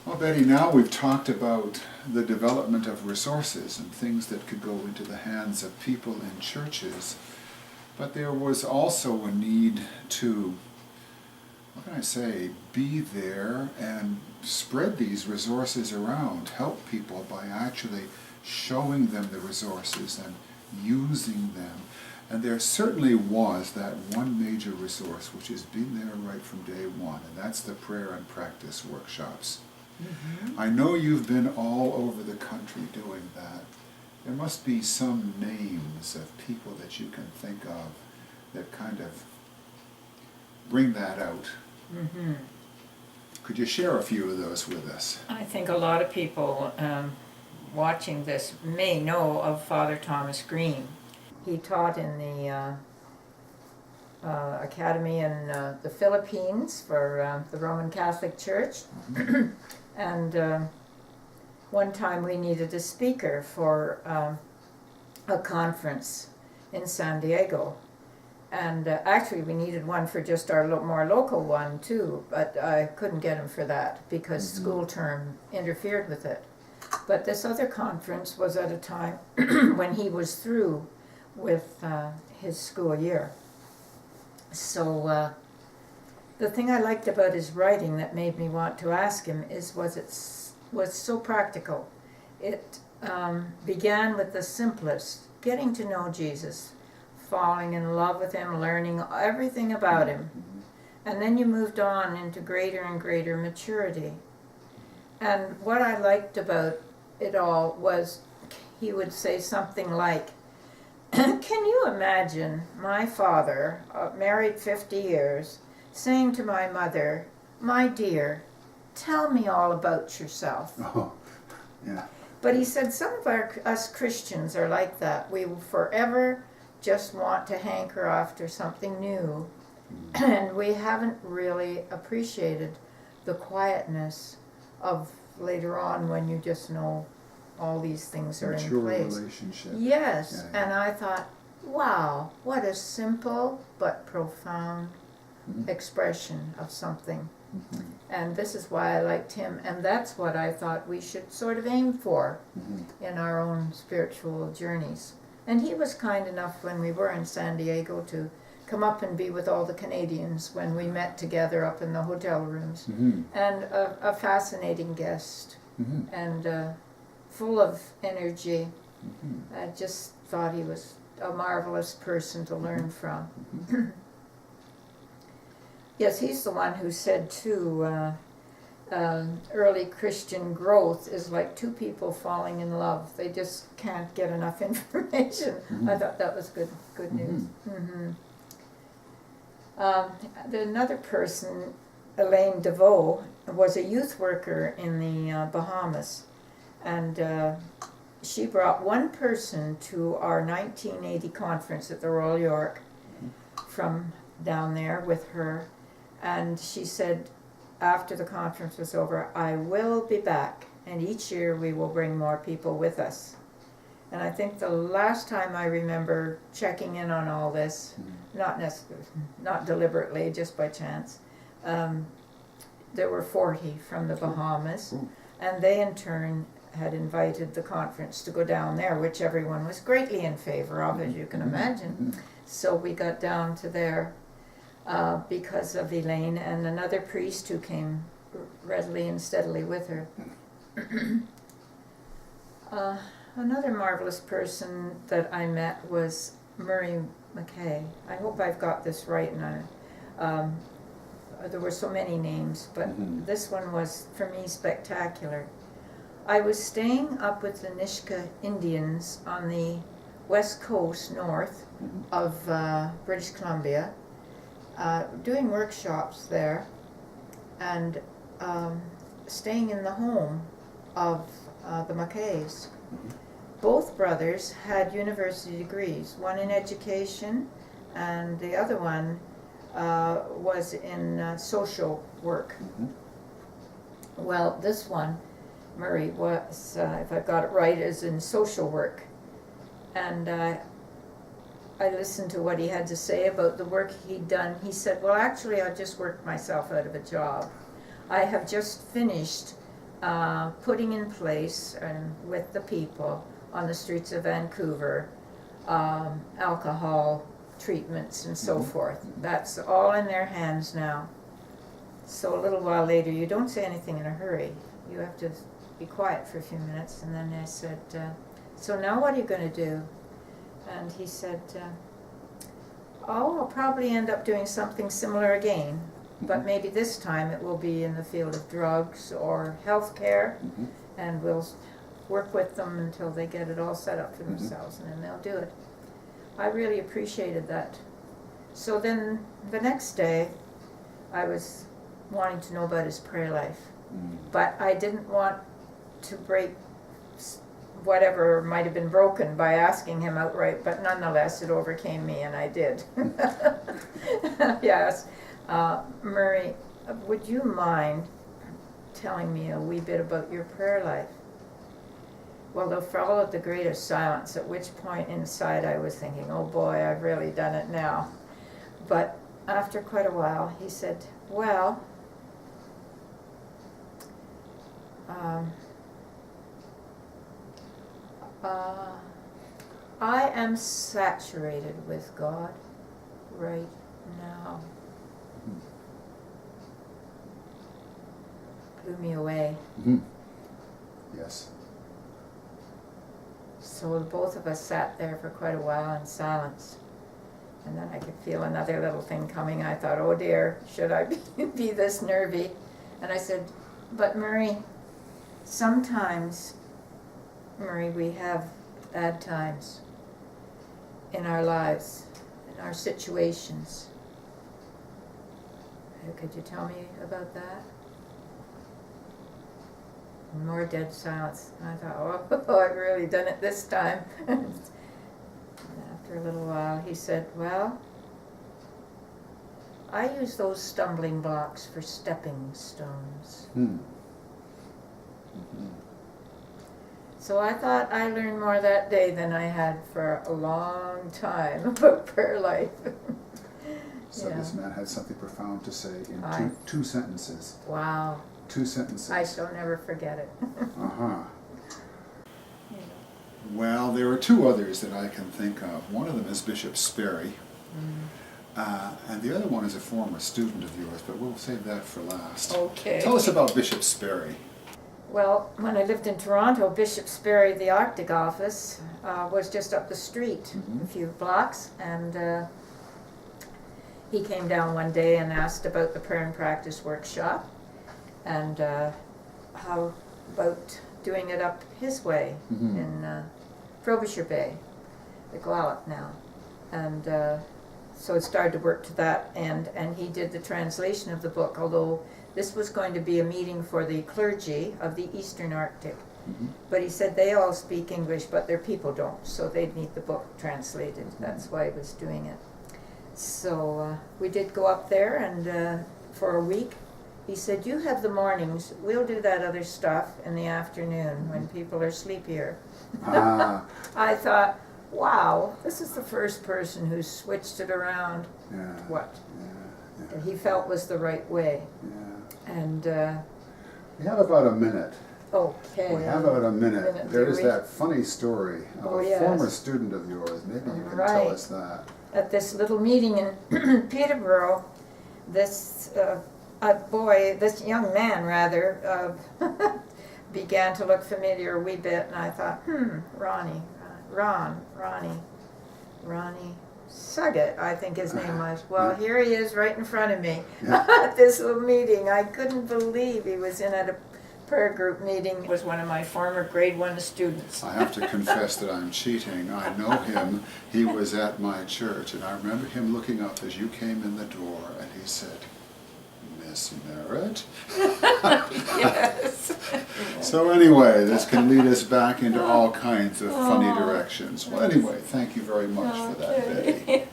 Well, Betty, now we've talked about the development of resources and things that could go into the hands of people in churches, but there was also a need to, what can I say, be there and spread these resources around, help people by actually showing them the resources and using them. And there certainly was that one major resource which has been there right from day one, and that's the prayer and practice workshops. Mm-hmm. I know you've been all over the country doing that. There must be some names of people that you can think of that kind of bring that out. Mm-hmm. Could you share a few of those with us? I think a lot of people watching this may know of Father Thomas Green. He taught in the academy in the Philippines for the Roman Catholic Church. Mhm. And one time we needed a speaker for a conference in San Diego. And actually we needed one for just our more local one too, but I couldn't get him for that because school term interfered with it. But this other conference was at a time when he was through with his school year. So the thing I liked about his writing that made me want to ask him was so practical. It began with the simplest, getting to know Jesus, falling in love with him, learning everything about him. And then you moved on into greater and greater maturity. And what I liked about it all was he would say something like, can you imagine my father, married 50 years, saying to my mother, my dear, tell me all about yourself. Oh, yeah. But he said some of us Christians are like that. We will forever just want to hanker after something new. And we haven't really appreciated the quietness of later on when you just know all these things are Mature in place. relationship. Yes, Yeah. and I thought, wow, what a simple but profound expression of something. Mhm. And this is why I liked him, and that's what I thought we should sort of aim for Mhm. in our own spiritual journeys. And he was kind enough when we were in San Diego to come up and be with all the Canadians when we met together up in the hotel rooms. Mhm. And a fascinating guest, Mhm. and full of energy. Mhm. I just thought he was a marvelous person to learn from. Yes, he's the one who said too, early Christian growth is like two people falling in love. They just can't get enough information. I thought that was good news. Another person, Elaine DeVoe, was a youth worker in the Bahamas, and she brought one person to our 1980 conference at the Royal York from down there with her. And she said, after the conference was over, I will be back, and each year we will bring more people with us. And I think the last time I remember checking in on all this, not deliberately, just by chance, there were 40 from the Bahamas, and they in turn had invited the conference to go down there, which everyone was greatly in favor of, as you can imagine. So we got down to there. Because of Elaine and another priest who came readily and steadily with her. Another marvelous person that I met was Murray McKay. I hope I've got this right, and there were so many names, but this one was, for me, spectacular. I was staying up with the Nisga'a Indians on the west coast north of British Columbia, doing workshops there, and staying in the home of the Mackays. Both brothers had university degrees, one in education and the other one was in social work. Well, this one, Murray, was, if I've got it right, is in social work. And I listened to what he had to say about the work he'd done. He said, well, actually, I just worked myself out of a job. I have just finished putting in place and with the people on the streets of Vancouver, alcohol treatments and so forth. That's all in their hands now. So a little while later, you don't say anything in a hurry. You have to be quiet for a few minutes. And then I said, so now what are you going to do? And he said, oh, I'll probably end up doing something similar again. But maybe this time it will be in the field of drugs or healthcare, and we'll work with them until they get it all set up for themselves, and then they'll do it. I really appreciated that. So then the next day, I was wanting to know about his prayer life, but I didn't want to break whatever might have been broken by asking him outright, but nonetheless it overcame me and I did. Yes. Murray, would you mind telling me a wee bit about your prayer life? Well, there followed the greatest silence, at which point inside I was thinking, oh boy, I've really done it now. But after quite a while, he said, well, I am saturated with God right now. Blew me away. Yes. So both of us sat there for quite a while in silence. And then I could feel another little thing coming. I thought, oh dear, should I be this nervy? And I said, but Murray, sometimes, Murray, we have bad times in our lives, in our situations. Could you tell me about that? More dead silence. And I thought, oh, I've really done it this time. And after a little while, he said, well, I use those stumbling blocks for stepping stones. So I thought I learned more that day than I had for a long time about prayer life. So this man had something profound to say in two sentences. Wow. 2 sentences. I shall never forget it. Well, there are 2 others that I can think of. One of them is Bishop Sperry, and the other one is a former student of yours, but we'll save that for last. Okay. Tell us about Bishop Sperry. Well, when I lived in Toronto, Bishop Sperry, the Arctic office, was just up the street, a few blocks, and he came down one day and asked about the prayer and practice workshop, and how about doing it up his way in Frobisher Bay, the Gualip now. And so it started to work to that end, and he did the translation of the book, although this was going to be a meeting for the clergy of the Eastern Arctic. But he said they all speak English, but their people don't, so they'd need the book translated. That's why he was doing it. So we did go up there, and for a week, he said, you have the mornings, we'll do that other stuff in the afternoon when people are sleepier. I thought, wow, this is the first person who switched it around. What he felt was the right way. And we have about a minute. Okay. We have about a minute. There is that funny story of a former student of yours. Maybe you can tell us that. At this little meeting in Peterborough, this this young man rather, began to look familiar a wee bit, and I thought, Ronnie Suggett, I think his name was. Well, here he is right in front of me at this little meeting. I couldn't believe he was in at a prayer group meeting. He was one of my former grade 1 students. I have to confess that I'm cheating. I know him. He was at my church, and I remember him looking up as you came in the door, and he said, Miss Merritt? Yes. So anyway, this can lead us back into all kinds of funny directions. Well, anyway, thank you very much for that, Betty.